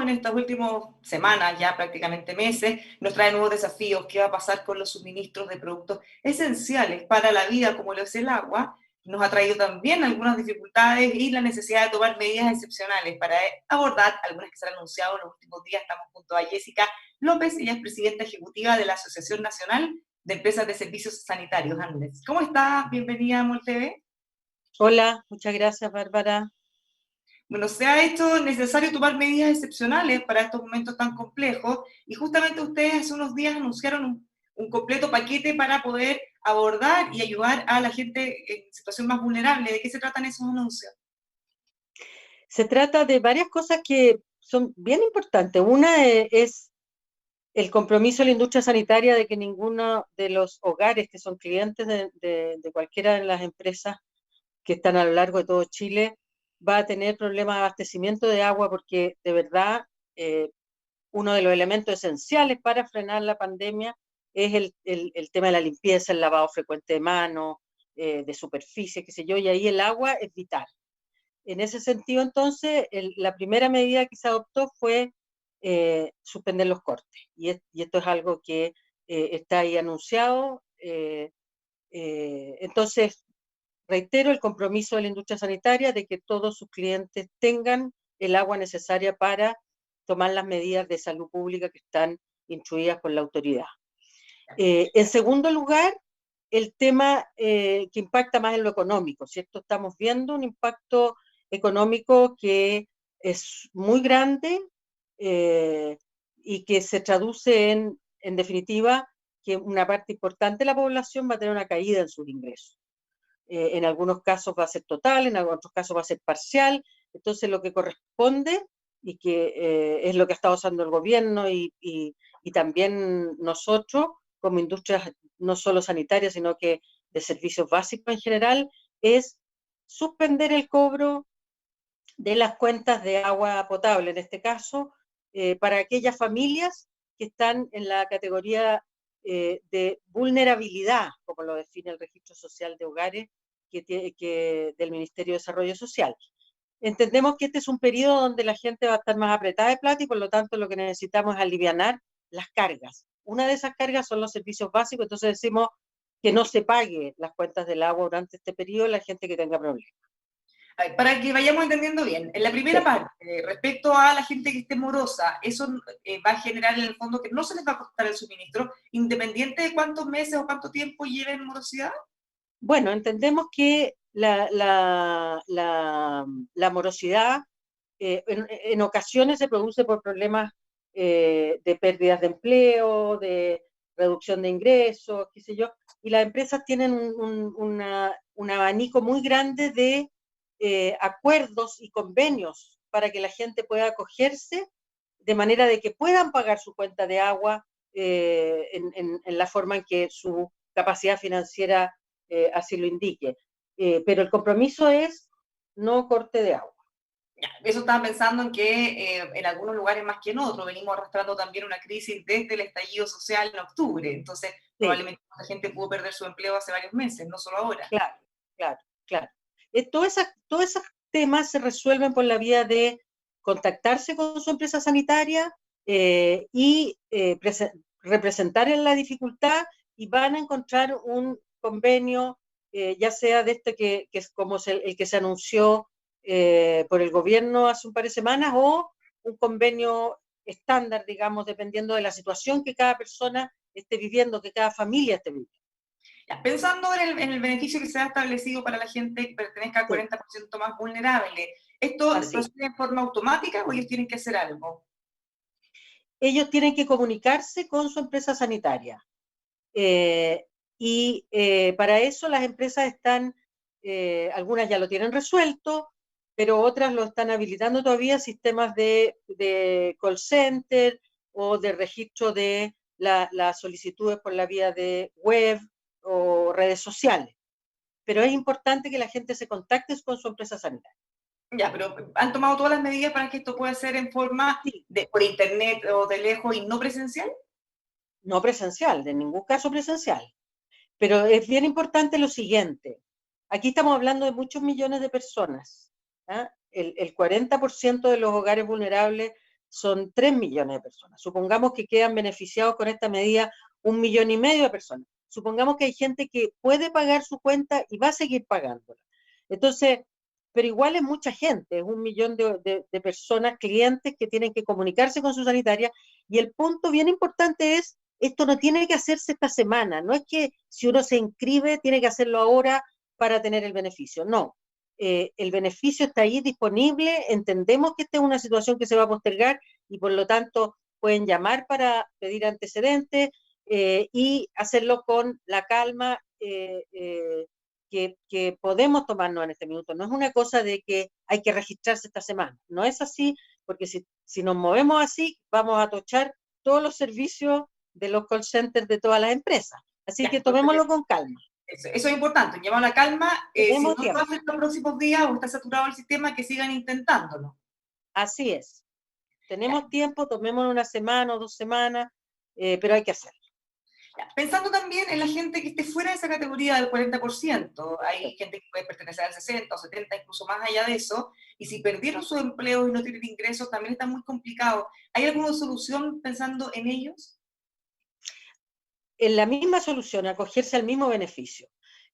en estas últimas semanas, ya prácticamente meses, nos trae nuevos desafíos. ¿Qué va a pasar con los suministros de productos esenciales para la vida, como lo es el agua? Nos ha traído también algunas dificultades y la necesidad de tomar medidas excepcionales para abordar algunas que se han anunciado en los últimos días. Estamos junto a Jessica López, ella es presidenta ejecutiva de la Asociación Nacional de Empresas de Servicios Sanitarios, ANDES. ¿Cómo está? Bienvenida a MolTV. Hola, muchas gracias, Bárbara. Bueno, se ha hecho necesario tomar medidas excepcionales para estos momentos tan complejos y justamente ustedes hace unos días anunciaron un completo paquete para poder abordar y ayudar a la gente en situación más vulnerable. ¿De qué se tratan esos anuncios? Se trata de varias cosas que son bien importantes. Una es el compromiso de la industria sanitaria de que ninguno de los hogares que son clientes de cualquiera de las empresas que están a lo largo de todo Chile va a tener problemas de abastecimiento de agua, porque de verdad uno de los elementos esenciales para frenar la pandemia es el tema de la limpieza, el lavado frecuente de manos, de superficie, qué sé yo, y ahí el agua es vital. En ese sentido, entonces, la primera medida que se adoptó fue suspender los cortes. Y esto es algo que está ahí anunciado. Entonces, reitero el compromiso de la industria sanitaria de que todos sus clientes tengan el agua necesaria para tomar las medidas de salud pública que están instruidas por la autoridad. En segundo lugar, el tema que impacta más en lo económico, ¿cierto? Estamos viendo un impacto económico que es muy grande y que se traduce en definitiva, que una parte importante de la población va a tener una caída en sus ingresos. En algunos casos va a ser total, en otros casos va a ser parcial. Entonces, lo que corresponde y que es lo que ha estado usando el gobierno y también nosotros, como industrias no solo sanitarias, sino que de servicios básicos en general, es suspender el cobro de las cuentas de agua potable, en este caso, para aquellas familias que están en la categoría de vulnerabilidad, como lo define el Registro Social de Hogares del Ministerio de Desarrollo Social. Entendemos que este es un periodo donde la gente va a estar más apretada de plata y por lo tanto lo que necesitamos es alivianar las cargas. Una de esas cargas son los servicios básicos, entonces decimos que no se pague las cuentas del agua durante este periodo a la gente que tenga problemas. Para que vayamos entendiendo bien, en la primera parte, respecto a la gente que esté morosa, eso va a generar en el fondo que no se les va a costar el suministro, independiente de cuántos meses o cuánto tiempo lleven morosidad. Bueno, entendemos que la morosidad en ocasiones se produce por problemas de pérdidas de empleo, de reducción de ingresos, qué sé yo, y las empresas tienen un abanico muy grande de acuerdos y convenios para que la gente pueda acogerse de manera de que puedan pagar su cuenta de agua en la forma en que su capacidad financiera así lo indique. Pero el compromiso es no corte de agua. Ya, eso estaba pensando en que en algunos lugares más que en otros venimos arrastrando también una crisis desde el estallido social en octubre, entonces probablemente la gente pudo perder su empleo hace varios meses, no solo ahora. Claro, claro, claro. Todos esos temas se resuelven por la vía de contactarse con su empresa sanitaria y representar en la dificultad y van a encontrar un convenio, ya sea de este que es como el que se anunció por el gobierno hace un par de semanas o un convenio estándar, digamos, dependiendo de la situación que cada persona esté viviendo, que cada familia esté viviendo. Ya, pensando en el beneficio que se ha establecido para la gente que pertenezca al 40% más vulnerable, ¿esto procede en forma automática o ellos tienen que hacer algo? Ellos tienen que comunicarse con su empresa sanitaria. Para eso las empresas están, algunas ya lo tienen resuelto, pero otras lo están habilitando todavía, sistemas de call center o de registro de las solicitudes por la vía de web o redes sociales. Pero es importante que la gente se contacte con su empresa sanitaria. Ya, pero ¿han tomado todas las medidas para que esto pueda ser en forma por internet o de lejos y no presencial? No presencial, de ningún caso presencial. Pero es bien importante lo siguiente. Aquí estamos hablando de muchos millones de personas. ¿eh? El 40% de los hogares vulnerables son 3 millones de personas. Supongamos que quedan beneficiados con esta medida 1,5 millones de personas. Supongamos que hay gente que puede pagar su cuenta y va a seguir pagándola. Entonces, pero igual es mucha gente, es 1 millón de personas, clientes que tienen que comunicarse con su sanitaria, y el punto bien importante es, esto no tiene que hacerse esta semana, no es que si uno se inscribe tiene que hacerlo ahora para tener el beneficio, no. El beneficio está ahí disponible, entendemos que esta es una situación que se va a postergar y por lo tanto pueden llamar para pedir antecedentes y hacerlo con la calma que podemos tomarnos en este minuto. No es una cosa de que hay que registrarse esta semana, no es así, porque si nos movemos así, vamos a tochar todos los servicios de los call centers de todas las empresas. Así Ya, que entonces, tomémoslo con calma. eso es importante, llevar la calma. Si Tenemos no lo tiempo. hacen los próximos días o está saturado el sistema, que sigan intentándolo. Así es. Ya. Tenemos tiempo, tomémoslo una semana o 2 semanas, pero hay que hacerlo. Ya. Pensando también en la gente que esté fuera de esa categoría del 40%, hay gente que puede pertenecer al 60 o 70, incluso más allá de eso, y si perdieron su empleo y no tienen ingresos, también está muy complicado. ¿Hay alguna solución pensando en ellos? En la misma solución, acogerse al mismo beneficio.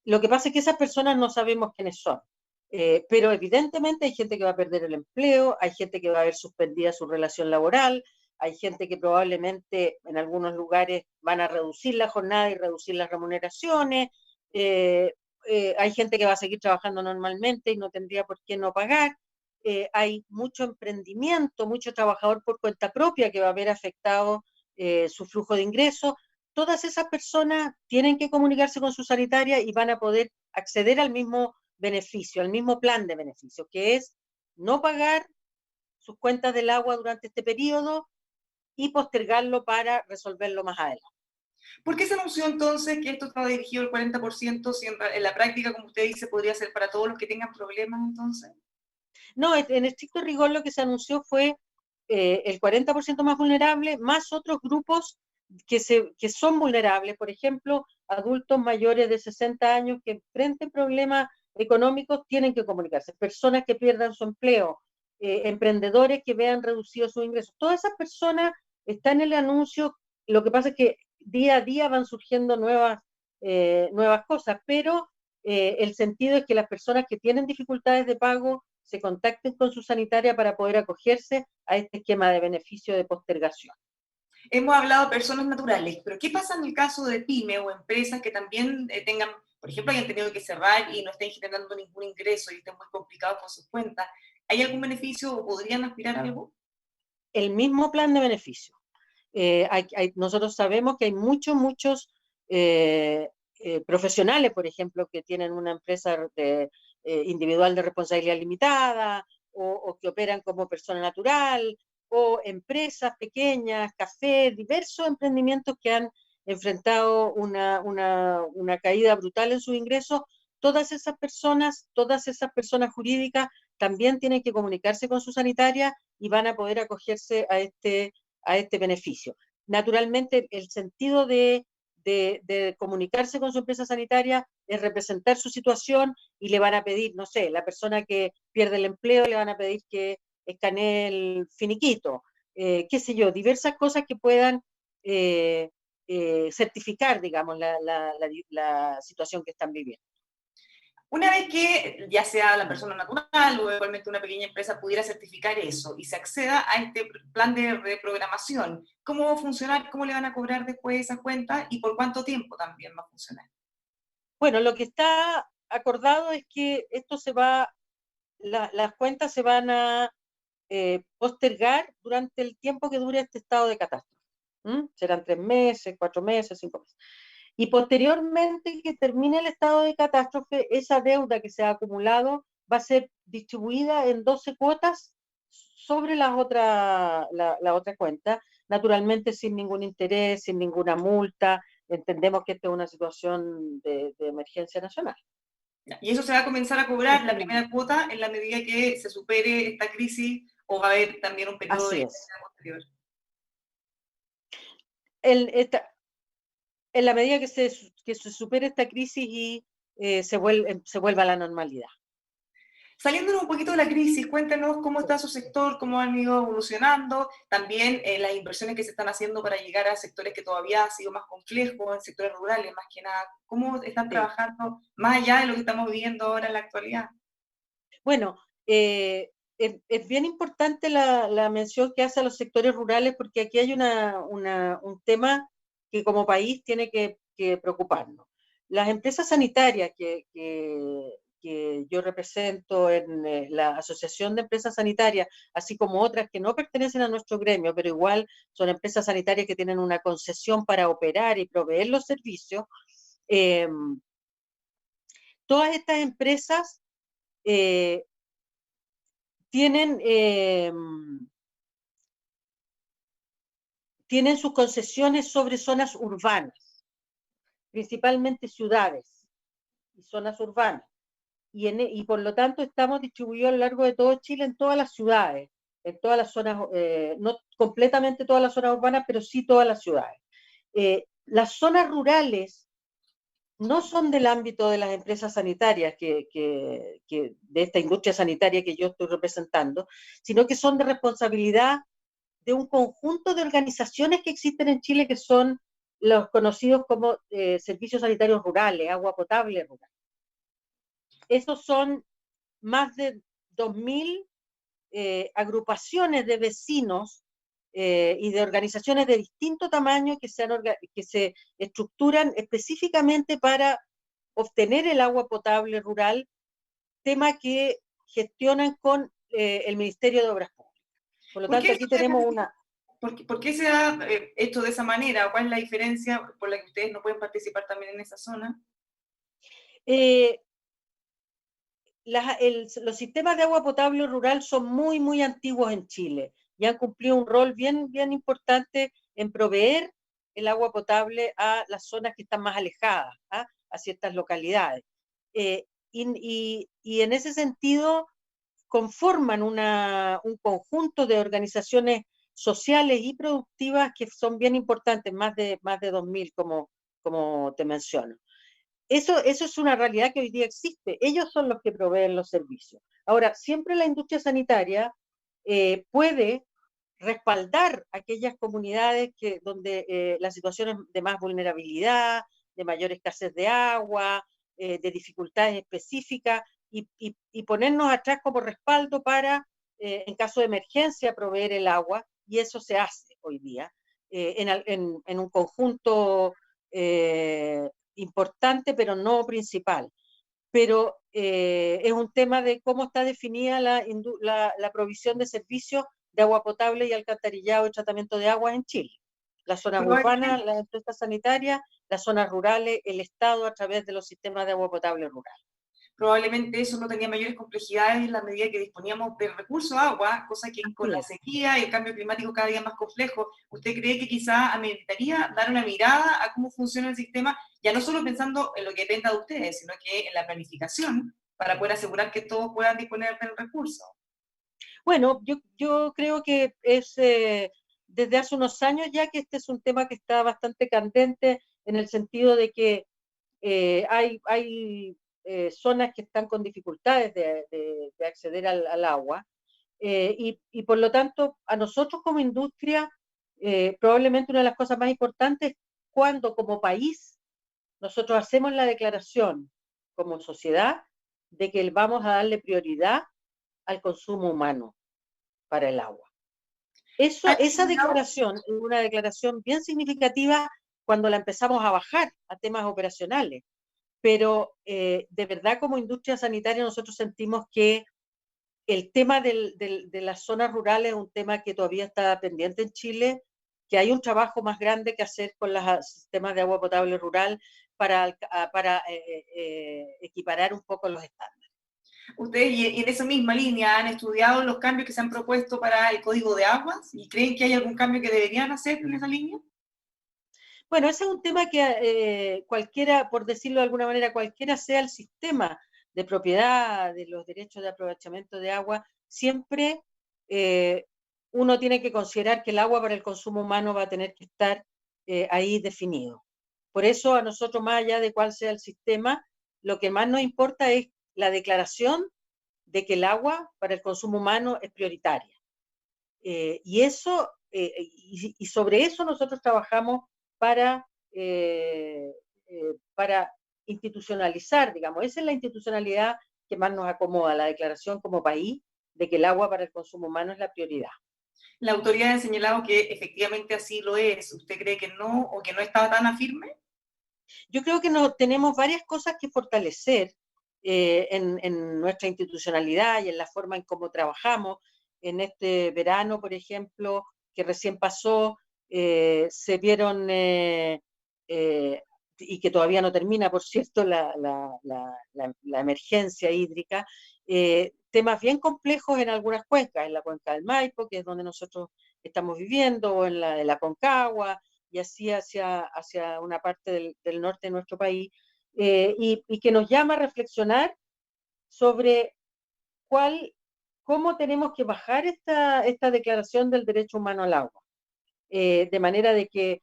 Lo que pasa es que esas personas no sabemos quiénes son, pero evidentemente hay gente que va a perder el empleo, hay gente que va a ver suspendida su relación laboral, hay gente que probablemente en algunos lugares van a reducir la jornada y reducir las remuneraciones, eh, hay gente que va a seguir trabajando normalmente y no tendría por qué no pagar, hay mucho emprendimiento, mucho trabajador por cuenta propia que va a ver afectado su flujo de ingresos. Todas esas personas tienen que comunicarse con su sanitaria y van a poder acceder al mismo beneficio, al mismo plan de beneficio, que es no pagar sus cuentas del agua durante este periodo y postergarlo para resolverlo más adelante. ¿Por qué se anunció entonces que esto estaba dirigido al 40%, si en la práctica, como usted dice, podría ser para todos los que tengan problemas entonces? No, en estricto rigor lo que se anunció fue el 40% más vulnerable, más otros grupos que son vulnerables, por ejemplo, adultos mayores de 60 años que enfrenten problemas económicos tienen que comunicarse, personas que pierdan su empleo, emprendedores que vean reducidos sus ingresos. Todas esas personas están en el anuncio, lo que pasa es que día a día van surgiendo nuevas cosas, pero el sentido es que las personas que tienen dificultades de pago se contacten con su sanitaria para poder acogerse a este esquema de beneficio de postergación. Hemos hablado de personas naturales, pero ¿qué pasa en el caso de pyme o empresas que también tengan, por ejemplo, hayan tenido que cerrar y no estén generando ningún ingreso y estén muy complicados con sus cuentas? ¿Hay algún beneficio o podrían aspirar a algo? El mismo plan de beneficio. Nosotros sabemos que hay muchos profesionales, por ejemplo, que tienen una empresa individual de responsabilidad limitada o que operan como persona natural o empresas pequeñas, cafés, diversos emprendimientos que han enfrentado una caída brutal en sus ingresos. Todas esas personas jurídicas también tienen que comunicarse con su sanitaria y van a poder acogerse a este beneficio. Naturalmente, el sentido de comunicarse con su empresa sanitaria es representar su situación y le van a pedir, no sé, la persona que pierde el empleo le van a pedir que escanee el finiquito, qué sé yo, diversas cosas que puedan certificar, digamos, la situación que están viviendo. Una vez que ya sea la persona natural o igualmente una pequeña empresa pudiera certificar eso y se acceda a este plan de reprogramación, ¿cómo va a funcionar? ¿Cómo le van a cobrar después esa cuenta? ¿Y por cuánto tiempo también va a funcionar? Bueno, lo que está acordado es que las cuentas se van a postergar durante el tiempo que dure este estado de catástrofe. Serán 3 meses, 4 meses, 5 meses. Y posteriormente que termine el estado de catástrofe, esa deuda que se ha acumulado va a ser distribuida en 12 cuotas sobre la otra cuenta, naturalmente sin ningún interés, sin ninguna multa. Entendemos que esta es una situación de emergencia nacional. Y eso se va a comenzar a cobrar la primera cuota en la medida que se supere esta crisis o va a haber también un periodo de Así licencia es. posterior. El, esta, en la medida que se supere esta crisis y se vuelva a la normalidad. Saliéndonos un poquito de la crisis, cuéntenos cómo está su sector, cómo han ido evolucionando, también las inversiones que se están haciendo para llegar a sectores que todavía han sido más complejos, en sectores rurales más que nada. ¿Cómo están Sí. trabajando más allá de lo que estamos viviendo ahora en la actualidad? Bueno, es bien importante la mención que hace a los sectores rurales porque aquí hay un tema que como país tiene que preocuparnos. Las empresas sanitarias que yo represento en la Asociación de Empresas Sanitarias, así como otras que no pertenecen a nuestro gremio, pero igual son empresas sanitarias que tienen una concesión para operar y proveer los servicios, eh, todas estas empresas eh, tienen, tienen sus concesiones sobre zonas urbanas, principalmente ciudades y zonas urbanas. Y por lo tanto estamos distribuidos a lo largo de todo Chile en todas las ciudades, en todas las zonas, no completamente todas las zonas urbanas, pero sí todas las ciudades. Las zonas rurales no son del ámbito de las empresas sanitarias, de esta industria sanitaria que yo estoy representando, sino que son de responsabilidad de un conjunto de organizaciones que existen en Chile que son los conocidos como servicios sanitarios rurales, agua potable rural. Esos son más de 2.000 agrupaciones de vecinos y de organizaciones de distinto tamaño que se estructuran específicamente para obtener el agua potable rural, tema que gestionan con el Ministerio de Obras Públicas. Por lo ¿Por tanto, qué, aquí tenemos una... por qué se ha hecho de esa manera? ¿Cuál es la diferencia por la que ustedes no pueden participar también en esa zona? Eh, los sistemas de agua potable rural son muy, muy antiguos en Chile y han cumplido un rol bien, bien importante en proveer el agua potable a las zonas que están más alejadas, ¿ah? A ciertas localidades. Y en ese sentido conforman un conjunto de organizaciones sociales y productivas que son bien importantes, más de 2.000, como te menciono. Eso es una realidad que hoy día existe. Ellos son los que proveen los servicios. Ahora, siempre la industria sanitaria puede respaldar aquellas comunidades donde la situación es de más vulnerabilidad, de mayor escasez de agua, de dificultades específicas, y ponernos atrás como respaldo para, en caso de emergencia, proveer el agua, y eso se hace hoy día en un conjunto importante, pero no principal. Pero es un tema de cómo está definida la provisión de servicios de agua potable y alcantarillado y tratamiento de agua en Chile. Las zonas urbanas, las empresas sanitarias, las zonas rurales, el Estado a través de los sistemas de agua potable rural. Probablemente eso no tenía mayores complejidades en la medida que disponíamos del recurso agua, cosa que con la sequía y el cambio climático cada día más complejo. ¿Usted cree que quizá ameritaría dar una mirada a cómo funciona el sistema, ya no solo pensando en lo que dependa de ustedes, sino que en la planificación para poder asegurar que todos puedan disponer del recurso? Bueno, yo creo que es desde hace unos años ya que este es un tema que está bastante candente en el sentido de que hay zonas que están con dificultades de acceder al agua y por lo tanto a nosotros como industria probablemente una de las cosas más importantes es cuando como país nosotros hacemos la declaración como sociedad de que vamos a darle prioridad al consumo humano para el agua. Esa declaración es una declaración bien significativa cuando la empezamos a bajar a temas operacionales, pero de verdad como industria sanitaria nosotros sentimos que el tema de las zonas rurales es un tema que todavía está pendiente en Chile, que hay un trabajo más grande que hacer con los sistemas de agua potable rural para equiparar un poco los estándares. ¿Ustedes y en esa misma línea han estudiado los cambios que se han propuesto para el Código de Aguas y creen que hay algún cambio que deberían hacer en esa línea? Bueno, ese es un tema que cualquiera, por decirlo de alguna manera, cualquiera sea el sistema de propiedad de los derechos de aprovechamiento de agua, siempre eh, uno tiene que considerar que el agua para el consumo humano va a tener que estar ahí definido. Por eso a nosotros, más allá de cuál sea el sistema, lo que más nos importa es la declaración de que el agua para el consumo humano es prioritaria. Y eso, y sobre eso nosotros trabajamos para institucionalizar, digamos, esa es la institucionalidad que más nos acomoda, la declaración como país de que el agua para el consumo humano es la prioridad. La autoridad ha señalado que efectivamente así lo es. ¿Usted cree que no o que no está tan firme? Yo creo que tenemos varias cosas que fortalecer en nuestra institucionalidad y en la forma en cómo trabajamos. En este verano, por ejemplo, que recién pasó, se vieron, y que todavía no termina, por cierto, la emergencia hídrica, temas bien complejos en algunas cuencas, en la cuenca del Maipo, que es donde nosotros estamos viviendo, o en la Concagua, y así hacia una parte del norte de nuestro país, y que nos llama a reflexionar sobre cómo tenemos que bajar esta declaración del derecho humano al agua, de manera de que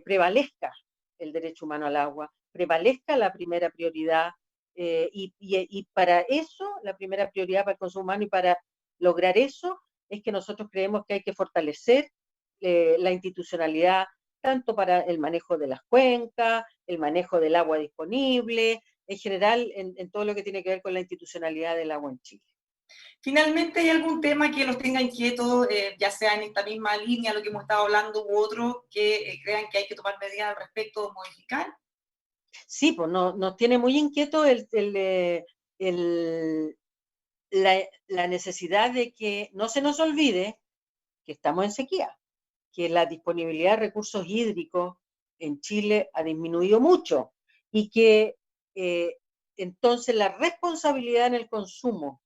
prevalezca el derecho humano al agua, prevalezca la primera prioridad, y para eso, la primera prioridad para el consumo humano, y para lograr eso, es que nosotros creemos que hay que fortalecer la institucionalidad, tanto para el manejo de las cuencas, el manejo del agua disponible, en general, en todo lo que tiene que ver con la institucionalidad del agua en Chile. Finalmente, ¿hay algún tema que los tenga inquietos, ya sea en esta misma línea, lo que hemos estado hablando, u otro, que crean que hay que tomar medidas al respecto o modificar? Sí, pues nos tiene muy inquieto el, la necesidad de que no se nos olvide que estamos en sequía, que la disponibilidad de recursos hídricos en Chile ha disminuido mucho, y que entonces la responsabilidad en el consumo,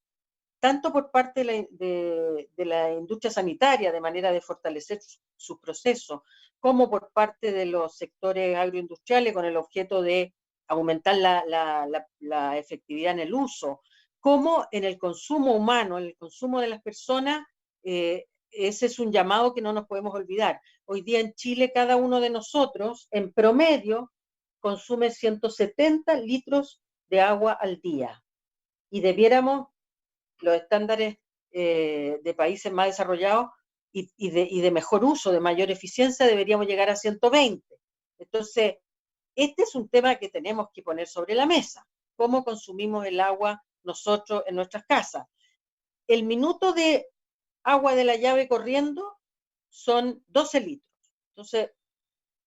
tanto por parte de la industria sanitaria, de manera de fortalecer su proceso, como por parte de los sectores agroindustriales con el objeto de aumentar la efectividad en el uso, como en el consumo humano, en el consumo de las personas. Ese es un llamado que no nos podemos olvidar. Hoy día en Chile cada uno de nosotros, en promedio, consume 170 litros de agua al día, y debiéramos, los estándares de países más desarrollados y de mejor uso, de mayor eficiencia, deberíamos llegar a 120. Entonces, este es un tema que tenemos que poner sobre la mesa. ¿Cómo consumimos el agua nosotros en nuestras casas? El minuto de agua de la llave corriendo son 12 litros. Entonces,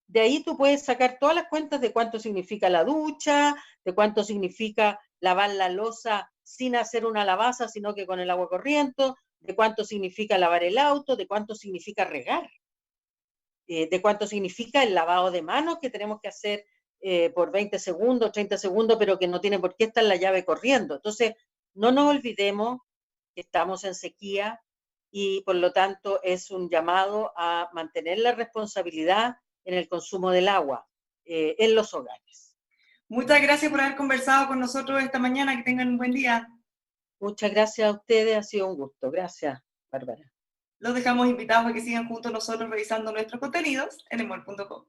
de ahí tú puedes sacar todas las cuentas de cuánto significa la ducha, de cuánto significa lavar la loza sin hacer una lavaza, sino que con el agua corriente, de cuánto significa lavar el auto, de cuánto significa regar, de cuánto significa el lavado de manos que tenemos que hacer por 20 segundos, 30 segundos, pero que no tiene por qué estar la llave corriendo. Entonces, no nos olvidemos que estamos en sequía, y por lo tanto es un llamado a mantener la responsabilidad en el consumo del agua en los hogares. Muchas gracias por haber conversado con nosotros esta mañana. Que tengan un buen día. Muchas gracias a ustedes, ha sido un gusto. Gracias, Bárbara. Los dejamos invitados a que sigan junto a nosotros revisando nuestros contenidos en emol.com.